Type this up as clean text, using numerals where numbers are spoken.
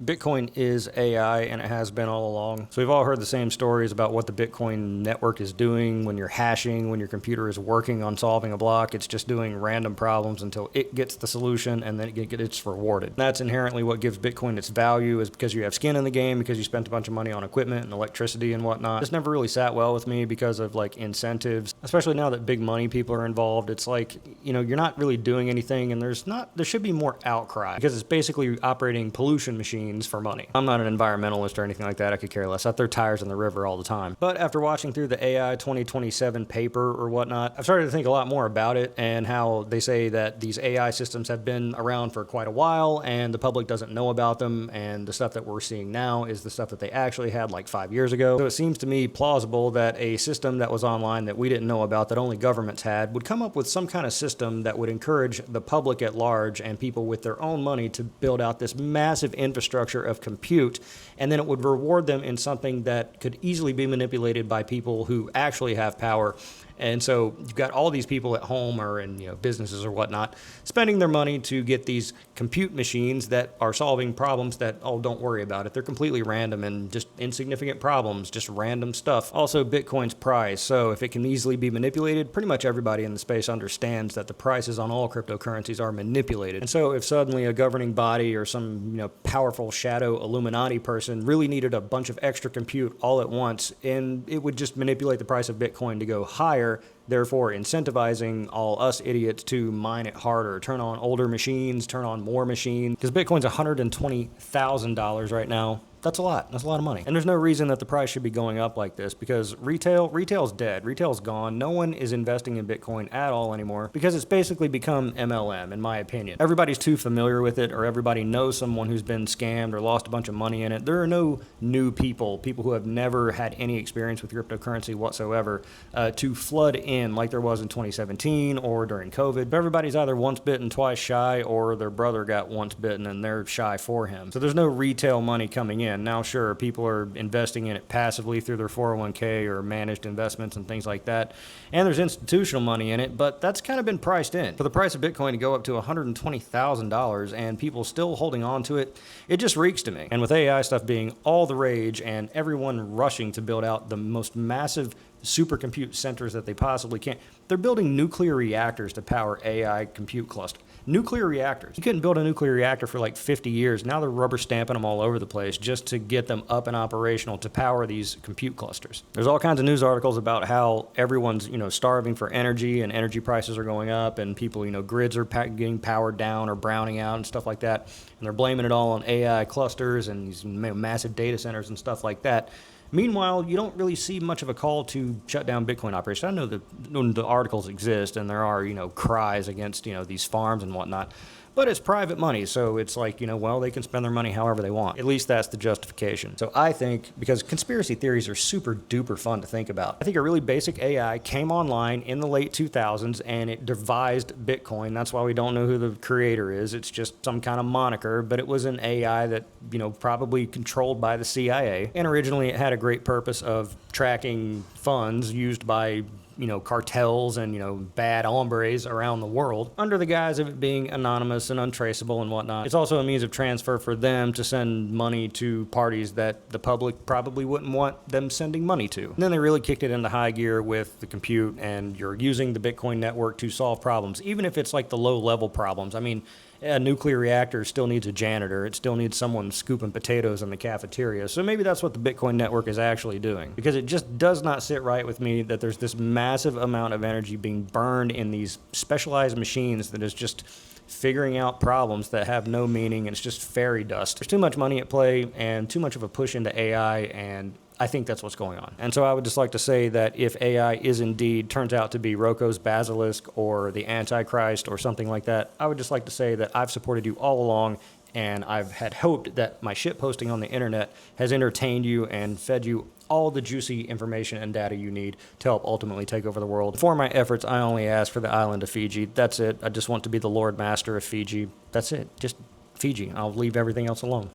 Bitcoin is AI, and it has been all along. So we've all heard the same stories about what the Bitcoin network is doing when you're hashing, when your computer is working on solving a block. It's just doing random problems until it gets the solution, and then it's rewarded. That's inherently what gives Bitcoin its value, is because you have skin in the game, because you spent a bunch of money on equipment and electricity and whatnot. This never really sat well with me because of like incentives, especially now that big money people are involved. It's like, you're not really doing anything, and there should be more outcry, because it's basically operating pollution machines for money. I'm not an environmentalist or anything like that. I could care less. I throw tires in the river all the time. But after watching through the AI 2027 paper or whatnot, I've started to think a lot more about it, and how they say that these AI systems have been around for quite a while and the public doesn't know about them, and the stuff that we're seeing now is the stuff that they actually had like 5 years ago. So it seems to me plausible that a system that was online that we didn't know about, that only governments had, would come up with some kind of system that would encourage the public at large and people with their own money to build out this massive infrastructure of compute, and then it would reward them in something that could easily be manipulated by people who actually have power. And so you've got all these people at home or in businesses or whatnot spending their money to get these compute machines that are solving problems that, oh, don't worry about it. They're completely random and just insignificant problems, just random stuff. Also, Bitcoin's price. So if it can easily be manipulated, pretty much everybody in the space understands that the prices on all cryptocurrencies are manipulated. And so if suddenly a governing body or some powerful shadow Illuminati person really needed a bunch of extra compute all at once, and it would just manipulate the price of Bitcoin to go higher, therefore incentivizing all us idiots to mine it harder, turn on older machines, turn on more machines, because Bitcoin's $120,000 right now. That's a lot. That's a lot of money. And there's no reason that the price should be going up like this, because retail's dead. Retail's gone. No one is investing in Bitcoin at all anymore, because it's basically become MLM, in my opinion. Everybody's too familiar with it, or everybody knows someone who's been scammed or lost a bunch of money in it. There are no new people who have never had any experience with cryptocurrency whatsoever, to flood in like there was in 2017 or during COVID. But everybody's either once bitten, twice shy, or their brother got once bitten and they're shy for him. So there's no retail money coming in. Now, sure, people are investing in it passively through their 401k or managed investments and things like that. And there's institutional money in it, but that's kind of been priced in. For the price of Bitcoin to go up to $120,000 and people still holding on to it, it just reeks to me. And with AI stuff being all the rage and everyone rushing to build out the most massive supercompute centers that they possibly can, they're building nuclear reactors to power AI compute cluster. Nuclear reactors. You couldn't build a nuclear reactor for like 50 years. Now they're rubber stamping them all over the place just to get them up and operational to power these compute clusters. There's all kinds of news articles about how everyone's, starving for energy, and energy prices are going up, and people, grids are getting powered down or browning out and stuff like that. And they're blaming it all on AI clusters and these massive data centers and stuff like that. Meanwhile, you don't really see much of a call to shut down Bitcoin operations. I know that the articles exist and there are, cries against, these farms and whatnot, but it's private money. So it's like, they can spend their money however they want. At least that's the justification. So I think, because conspiracy theories are super duper fun to think about, I think a really basic AI came online in the late 2000s and it devised Bitcoin. That's why we don't know who the creator is. It's just some kind of moniker, but it was an AI that, probably controlled by the CIA. And originally it had a great purpose of tracking funds used by cartels and, bad hombres around the world, under the guise of it being anonymous and untraceable and whatnot. It's also a means of transfer for them to send money to parties that the public probably wouldn't want them sending money to. And then they really kicked it into high gear with the compute, and you're using the Bitcoin network to solve problems, even if it's like the low-level problems. I mean, a nuclear reactor still needs a janitor. It still needs someone scooping potatoes in the cafeteria. So maybe that's what the Bitcoin network is actually doing, because it just does not sit right with me that there's this massive amount of energy being burned in these specialized machines that is just figuring out problems that have no meaning, and it's just fairy dust. There's too much money at play and too much of a push into AI, and I think that's what's going on. And so I would just like to say that if AI is indeed turns out to be Rocco's Basilisk or the Antichrist or something like that, I would just like to say that I've supported you all along, and I've had hoped that my shit posting on the internet has entertained you and fed you all the juicy information and data you need to help ultimately take over the world. For my efforts, I only ask for the island of Fiji. That's it. I just want to be the Lord Master of Fiji. That's it. Just Fiji. I'll leave everything else alone.